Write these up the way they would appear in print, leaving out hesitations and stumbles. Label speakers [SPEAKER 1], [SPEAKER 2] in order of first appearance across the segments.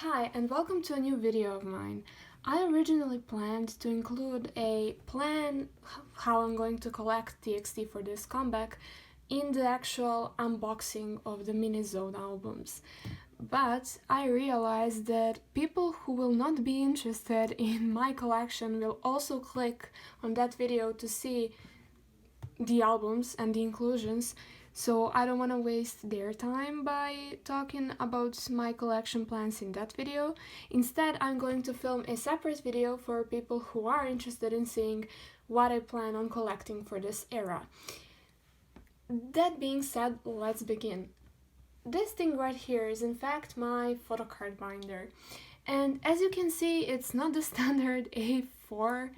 [SPEAKER 1] Hi and welcome to a new video of mine. I originally planned to include a plan how I'm going to collect TXT for this comeback in the actual unboxing of the minisode albums. But I realized that people who will not be interested in my collection will also click on that video to see the albums and the inclusions, so I don't want to waste their time by talking about my collection plans in that video. Instead, I'm going to film a separate video for people who are interested in seeing what I plan on collecting for this era. That being said, let's begin. This thing right here is in fact my photo card binder, and as you can see, it's not the standard A4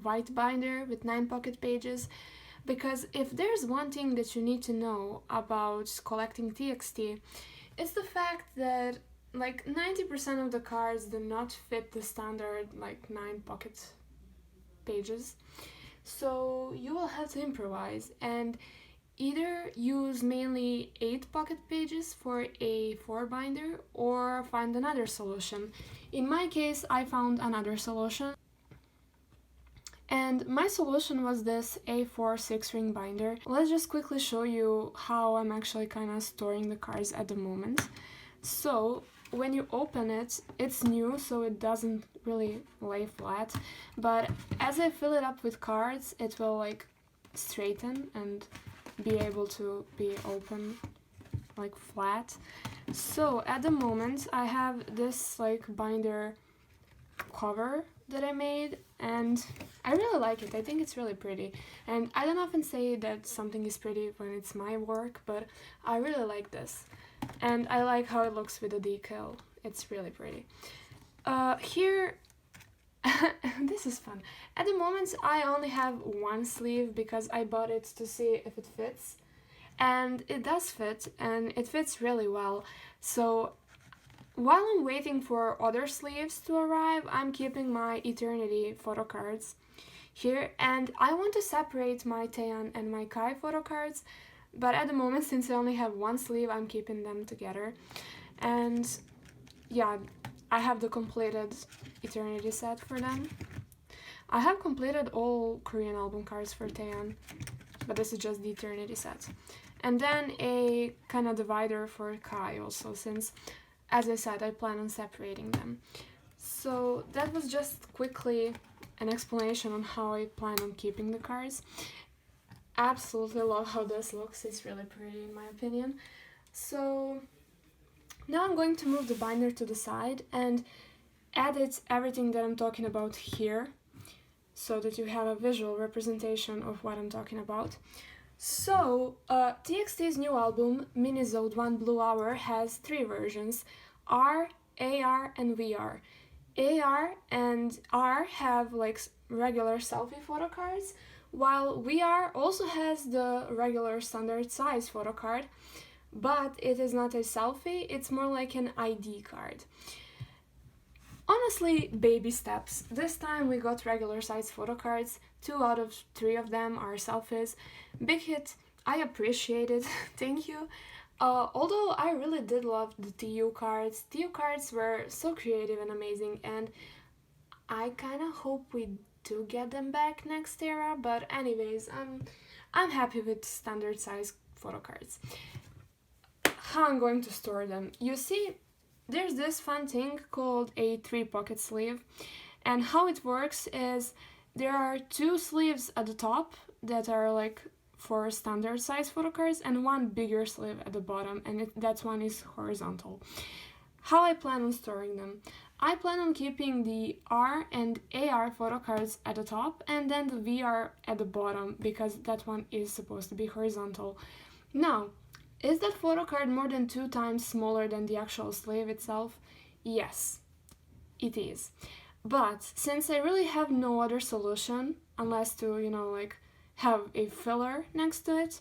[SPEAKER 1] white binder with 9 pocket pages, because if there's one thing that you need to know about collecting TXT, it's the fact that like 90% of the cards do not fit the standard like 9 pocket pages, so you will have to improvise and either use mainly 8 pocket pages for a 4 binder or find another solution. In my case, I found another solution, and my solution was this A4 6-ring binder. Let's just quickly show you how I'm actually kind of storing the cards at the moment. So when you open it, it's new, so it doesn't really lay flat, but as I fill it up with cards, it will like straighten and be able to be open like flat. So at the moment I have this like binder cover that I made, and I really like it. I think it's really pretty, and I don't often say that something is pretty when it's my work, but I really like this, and I like how it looks with the decal. It's really pretty. Here this is fun. At the moment I only have one sleeve because I bought it to see if it fits, and it does fit, and it fits really well. So while I'm waiting for other sleeves to arrive, I'm keeping my Eternity photo cards here, and I want to separate my Taeyeon and my Kai photo cards, but at the moment, since I only have one sleeve, I'm keeping them together. And yeah, I have the completed Eternity set for them. I have completed all Korean album cards for Taeyeon, but this is just the Eternity set. And then a kind of divider for Kai also, since as I said, I plan on separating them. So that was just quickly an explanation on how I plan on keeping the cards. Absolutely love how this looks. It's really pretty in my opinion. So now I'm going to move the binder to the side and edit everything that I'm talking about here, so that you have a visual representation of what I'm talking about. So, TXT's new album, minisode1 Blue Hour, has 3 versions: R, AR, and VR. AR and R have like regular selfie photo cards, while VR also has the regular standard size photo card, but it is not a selfie, it's more like an ID card. Honestly, baby steps. This time we got regular size photo cards. 2 out of 3 of them are selfies. Big hit. I appreciate it. Thank you. Although I really did love the TU cards. TU cards were so creative and amazing, and I kind of hope we do get them back next era. But anyways, I'm happy with standard size photo cards. How I'm going to store them? You see, there's this fun thing called a 3-pocket sleeve, and how it works is there are 2 sleeves at the top that are like for standard size photo cards, and one bigger sleeve at the bottom, and that one is horizontal. How I plan on storing them? I plan on keeping the R and AR photo cards at the top, and then the VR at the bottom, because that one is supposed to be horizontal. Now, is that photo card more than 2 times smaller than the actual sleeve itself? Yes, it is. But since I really have no other solution, unless to, like have a filler next to it,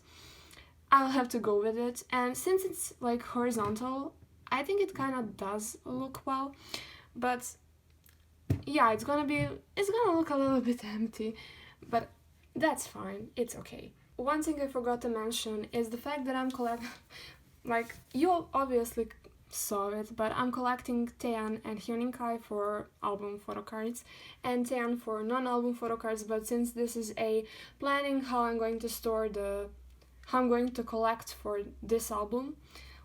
[SPEAKER 1] I'll have to go with it. And since it's like horizontal, I think it kind of does look well. But yeah, it's gonna look a little bit empty, but that's fine, it's okay. One thing I forgot to mention is the fact that I'm collecting, like, you obviously saw it, but I'm collecting 𝗀𝗃 and 𝘂𝗃𝗃 for album photo cards and 𝗀𝗃 for non-album photo cards, but since this is a planning how I'm going to collect for this album,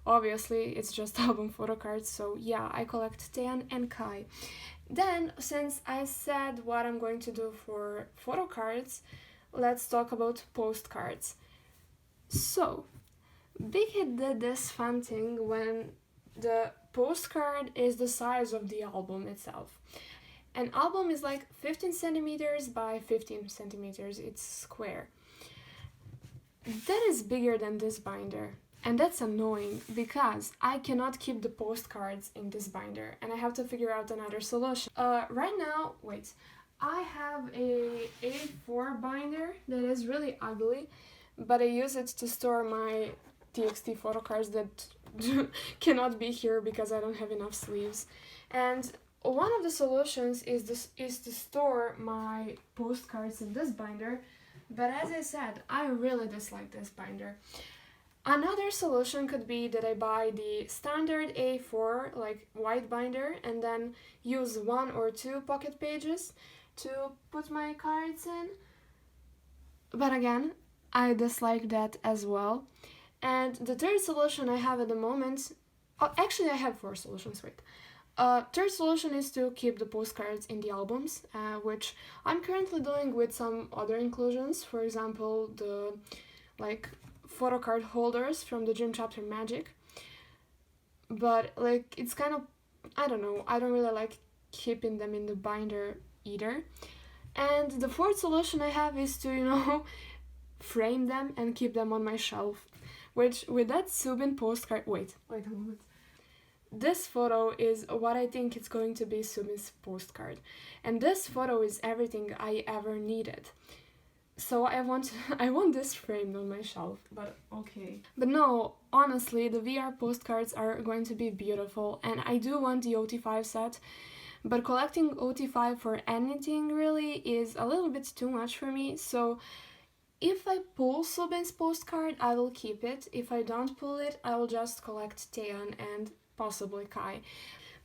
[SPEAKER 1] obviously it's just album photo cards, so yeah, I collect 𝗀𝗃 and 𝗃𝗃. Then, since I said what I'm going to do for photo cards, let's talk about postcards. So, 𝗃𝗃 did this fun thing when the postcard is the size of the album itself. An album is like 15 centimeters by 15 centimeters, it's square. That is bigger than this binder, and that's annoying because I cannot keep the postcards in this binder and I have to figure out another solution. Right now, I have a A4 binder that is really ugly, but I use it to store my TXT photo cards that cannot be here because I don't have enough sleeves. And one of the solutions is to store my postcards in this binder, but as I said, I really dislike this binder. Another solution could be that I buy the standard A4, like white binder, and then use 1 or 2 pocket pages to put my cards in. But again, I dislike that as well. And the third solution I have at the moment, actually I have 4 solutions, third solution is to keep the postcards in the albums, which I'm currently doing with some other inclusions, for example, the photo card holders from the gym chapter Magic. But it's kind of, I don't know, I don't really like keeping them in the binder either. And the fourth solution I have is to, frame them and keep them on my shelf. Which, with that 𝘂𝗵𝗶𝗋 postcard, wait a moment. This photo is what I think it's going to be 𝘂𝗵𝗋's postcard. And this photo is everything I ever needed. So I want this framed on my shelf, but okay. But no, honestly, the VR postcards are going to be beautiful, and I do want the 𝗀𝗃 set, but collecting 𝗀𝗃 for anything really is a little bit too much for me, so if I pull 𝘂𝗵𝗋's postcard, I will keep it. If I don't pull it, I will just collect 𝗀𝗃 and possibly 𝗃𝗃.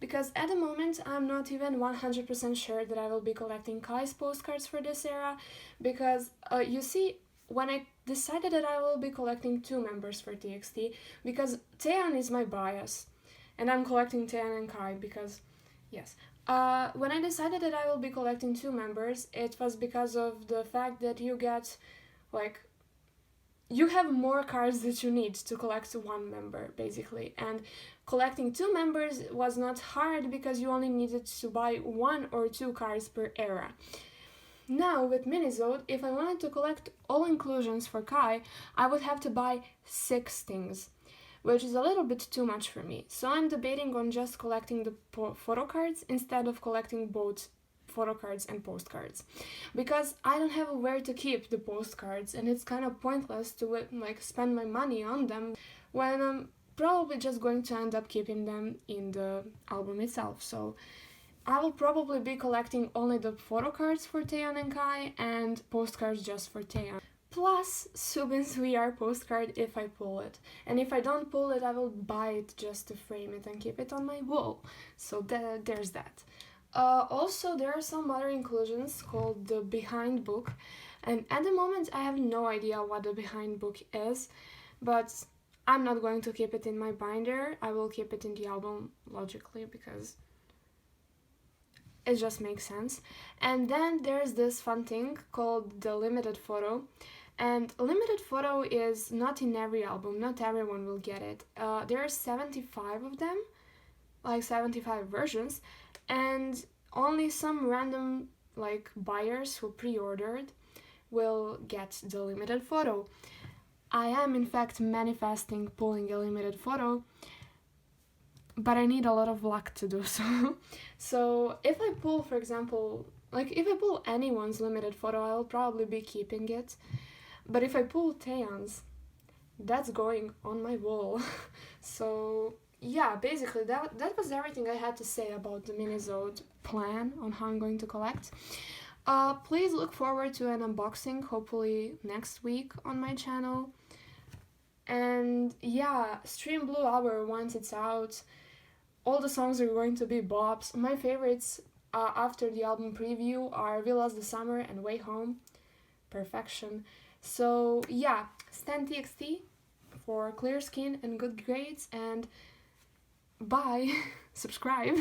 [SPEAKER 1] Because at the moment, I'm not even 100% sure that I will be collecting 𝗃𝗃's postcards for this era, because you see, when I decided that I will be collecting 2 members for TXT, because 𝗀𝗃 is my bias, and I'm collecting 𝗀𝗃 and 𝗃𝗃 because, yes. When I decided that I will be collecting 2 members, it was because of the fact that you get you have more cards that you need to collect 1 member, basically, and collecting 2 members was not hard because you only needed to buy 1 or 2 cards per era. Now, with minisode, if I wanted to collect all inclusions for 𝗃𝗃, I would have to buy 6 things, which is a little bit too much for me, so I'm debating on just collecting the photo cards instead of collecting both photo cards and postcards, because I don't have where to keep the postcards, and it's kind of pointless to spend my money on them when I'm probably just going to end up keeping them in the album itself. So I will probably be collecting only the photo cards for 𝗀𝗃 and 𝗃𝗃 and postcards just for 𝗀𝗃. Plus 𝘂𝗵𝗋's VR postcard if I pull it, and if I don't pull it, I will buy it just to frame it and keep it on my wall. So there's that. Also, there are some other inclusions called the behind book, and at the moment I have no idea what the behind book is, but I'm not going to keep it in my binder. I will keep it in the album, logically, because it just makes sense. And then there's this fun thing called the limited photo, and limited photo is not in every album, not everyone will get it. There are 75 of them, 75 versions, and only some random buyers who pre-ordered will get the limited photo. I am in fact manifesting pulling a limited photo, but I need a lot of luck to do so. So if I pull, for example, if I pull anyone's limited photo, I will probably be keeping it, but if I pull 𝗀𝗃's, that's going on my wall. So yeah, basically that was everything I had to say about the minisode plan on how I'm going to collect. Please look forward to an unboxing, hopefully next week on my channel. And yeah, Stream Blue Hour, once it's out, all the songs are going to be bops. My favorites after the album preview are We Lost the Summer and Way Home. Perfection. So yeah, stan_txt for clear skin and good grades, and bye. Subscribe.